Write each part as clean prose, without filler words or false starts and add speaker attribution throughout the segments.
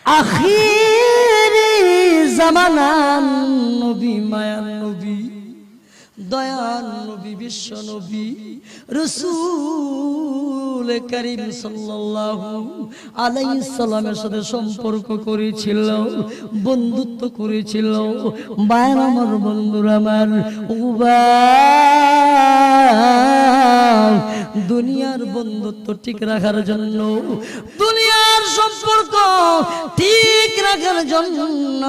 Speaker 1: আখিরি জামানান নবী, মায়ার নবী, দয়ার নবী, বিশ্ব নবী রাসূল করিম সাল্লাল্লাহু আলাইহিস সালামের সাথে সম্পর্ক করেছিল, বন্ধুত্ব করেছিল। ভাইরা আমার, বন্ধুরা আমার, দুনিয়ার বন্ধুত্ব ঠিক রাখার জন্য, দুনিয়ার সম্পর্ক ঠিক রাখার জন্য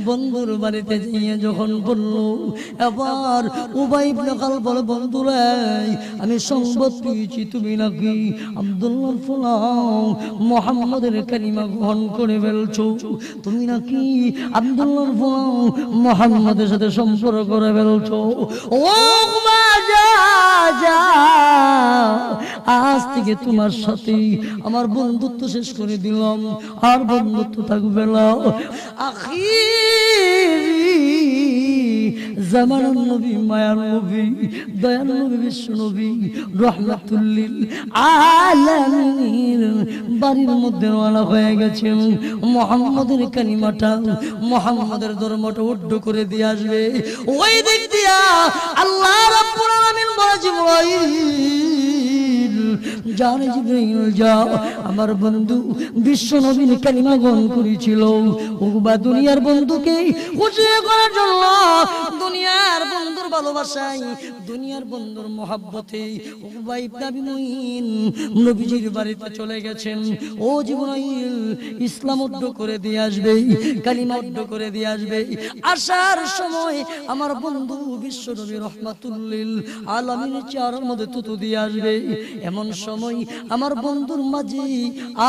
Speaker 1: বন্ধুর বাড়িতে গিয়ে যখন বলল, এবার উবাই ইবনে খালদ বলে, বন্ধুরা আমি সংবাদ পেয়েছি তুমি নাকি আব্দুল্লাহর ফুলাও মুহাম্মাদের কালিমা গ্রহণ করে ফেলছো, তুমি নাকি আব্দুল্লাহর ফুলাও মুহাম্মাদের সাথে সম্পর্ক করে ফেলছো। ও যা যা, আজ থেকে তোমার সাথে আমার বন্ধুত্ব শেষ করে দিলাম, আর বন্ধুত্ব থাকবে না। আখিরি জামানার নবী, মায়ার নবী, দয়ার নবী, বিশ্ব নবী, রাহমাতুল লিল আলামিন বাড়ির মধ্যে রওনা হয়ে গেছেন। মুহাম্মাদের কালিমাটা, মুহাম্মাদের ধর্মটা উদ্ধ করে দিয়ে আসবে। ওই দিক দিয়া আল্লাহ রাব্বুল আলামিন বলে, জিবরাইল যা রে জিবরাইল যা, আমার বন্ধু বিশ্ব নবীর কালিমা গ্রহণ করেছিল, উকবা দুনিয়ার বন্ধুকে খুশি করার জন্য, দুনিয়ার বন্ধুর ভালোবাসায়, দুনিয়ার বন্ধুর মহব্বতে উকবা ইবনে আবি মুঈন নবীজির বাড়িতে চলে গেছেন। ও জিবরাইল ইসলাম উদ্ধ করে দিয়ে আসবে, কালিমা উদ্ধ করে দিয়ে আসবে। আসার সময় আমার বন্ধু বিশ্ব নবী রাহমাতুল লিল আলামিনের চেহারার মধ্যে থুতু দিয়ে আসবে। এমন সময় আমার বন্ধুর মাঝে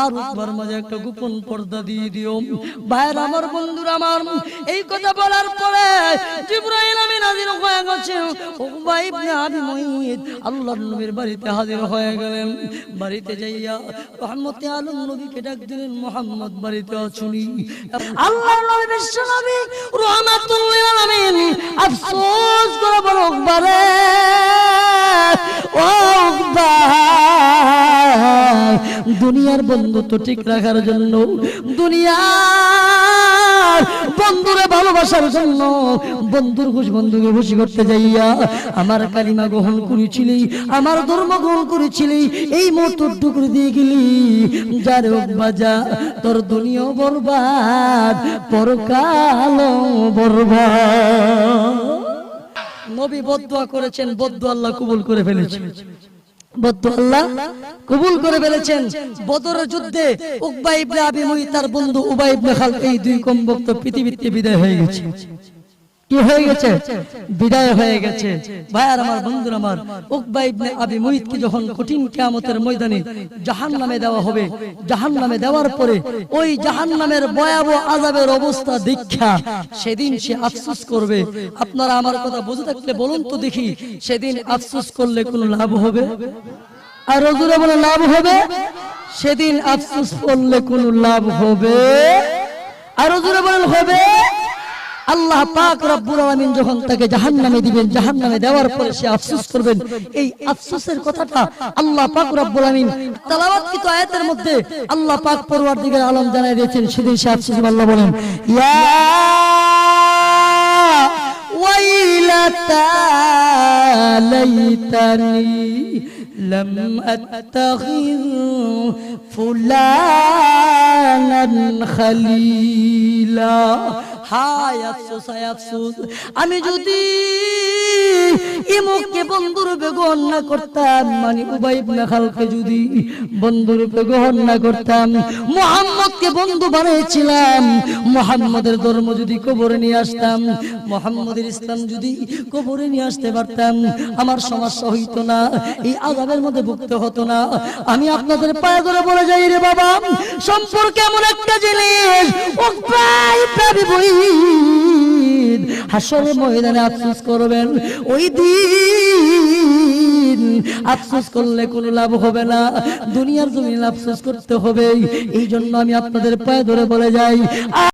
Speaker 1: আর উকবার মাঝে একটা গোপন পর্দা দিয়ে দিও। ভাইরা আমার, বন্ধুরা আমার, এই কথা বলার পরে জিবরাইল আমিন হাজির হয়ে গেছে। উকবা ইবনে আবি মুঈন আল্লাহর নবীর বাড়িতে হাজির হয়ে গেলেন। বাড়িতে যাইয়া রহমতে আলম নবীকে ডাক দিলেন, মুহাম্মদ বাড়িতে আছুনি? আল্লাহর নবী বিশ্ব নবী রাহমাতুল লিল আলামিন আফসোস করে বলে, উকবা রে, ও উকবা, দুনিয়ার বন্ধুত্ব ঠিক রাখার জন্য, দুনিয়ার বন্ধুরে ভালোবাসার জন্য, বন্ধুর বন্ধুকে খুশি করতে যাইয়া আমার কালিমা গ্রহণ করেছিলি, আমার ধর্ম গ্রহণ করেছিলি, এই মুহূর্ত করে দিয়ে গেলি। যারে উকবা যা, তোর দুনিয়া বরবাদ, পরকাল বরবাদ। নবী বদদুয়া করেছেন, বদদুয়া আল্লাহ কবুল করে ফেলেছেন, বদদুয়া আল্লাহ কবুল করে ফেলেছেন। বদরের যুদ্ধে উকবা ইবনে আবি মুঈত তার বন্ধু উবাই ইবনে খালদ, এই দুই কমবক্ত পৃথিবীতে বিদায় হয়ে গেছে। কি হয়ে গেছে? বিদায় হয়ে গেছে। ভাইয়ার আমার, বন্ধুরা আমার, উকবা ইবনে আবি মুঈতকে যখন কঠিন কিয়ামতের ময়দানে জাহান্নামে দেওয়া হবে, জাহান্নামে দেওয়ার পরে ওই জাহান্নামের ভয়াবহ আযাবের অবস্থা দেখা সেদিন সে আফসোস করবে। আপনারা আমার কথা বুঝে থাকলে বলুন তো দেখি, সেদিন আফসোস করলে কোনো লাভ হবে? আর হুজুরে বলে লাভ হবে? সেদিন আফসোস করলে কোনো লাভ হবে? আর হুজুরে বলেন হবে? আল্লাহ পাক রব্বুল আলামিন যখন তাকে জাহান্নামে দিবেন, জাহান্নামে দেওয়ার পরে সে আফসোস করবেন। এই আফসোসের কথাটা আল্লাহ পাক রব্বুল আলামিন তেলাওয়াতকৃত আয়াতের মধ্যে আল্লাহ পাক পরওয়ারদিগার আলম জানায় দিয়েছেন। সেদিন সে আফসোস, আল্লাহ বলেন, ইয়া ওয়াইলাতা লাইতানি লাম আত্তাখিয ফুলানান খালিলা। হায় আফসোস, হায় আফসোস, আমি যদি ইমুককে বন্ধুরূপে গ্রহণ না করতাম, মানে উবাই ইবনে খালদকে যদি বন্ধুরূপে গ্রহণ না করতাম, মুহাম্মদকে বন্ধু বানিয়েছিলাম, মুহাম্মদের ধর্ম যদি কবরে নিয়ে আসতাম, মুহাম্মদের ইসলাম যদি কবরে নিয়ে আসতে পারতাম, আমার সমস্যা হইতো না, এই আযাবের মধ্যে ভুগতে হতো না। আমি আপনাদের পায়ে ধরে বলে যাই রে বাবা, সম্পর্ক এমন একটা জিনিস, উকবা ইবনে আবি মুঈত হাসরের ময়দানে আফসোস করবেন। ওই দিন আফসোস করলে কোনো লাভ হবে না, দুনিয়ার জমিনে আফসোস করতে হবে। এই জন্য আমি আপনাদের পায়ে ধরে বলে যাই,